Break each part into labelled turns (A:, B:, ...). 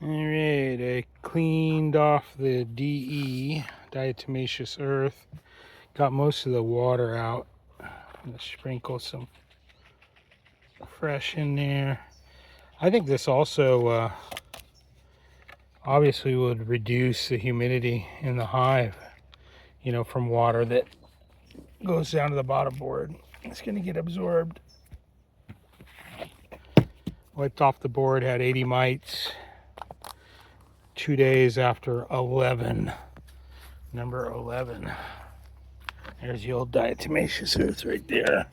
A: Alright, I cleaned off the DE, diatomaceous earth. Got most of the water out. I'm going to sprinkle some fresh in there. I think this also obviously would reduce the humidity in the hive, you know, from water that goes down to the bottom board. It's going to get absorbed. Wiped off the board, had 80 mites. 2 days after 11. Number 11. There's the old diatomaceous earth right there.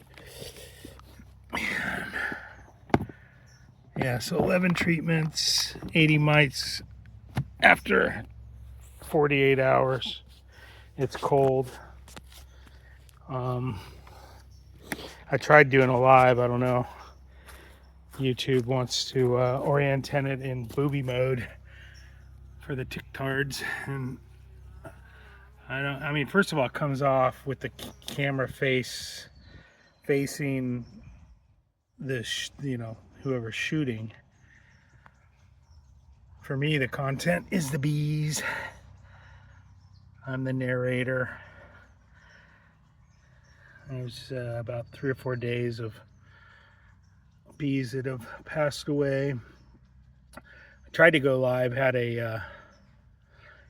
A: Yeah, so 11 treatments, 80 mites after 48 hours. It's cold. I tried doing a live, I don't know. YouTube wants to orient it in booby mode for the ticktards, and I mean, first of all, it comes off with the camera facing the, you know, whoever's shooting. For me, the content is the bees. I'm the narrator. There's about 3 or 4 days of bees that have passed away. I tried to go live, had a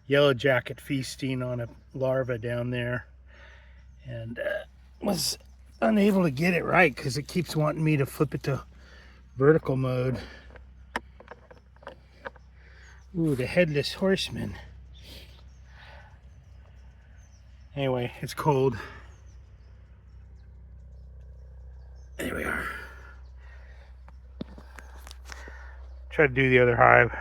A: yellow jacket feasting on a larva down there, and was unable to get it right because it keeps wanting me to flip it to vertical mode. Ooh, the headless horseman. Anyway, it's cold. There we are. Try to do the other hive.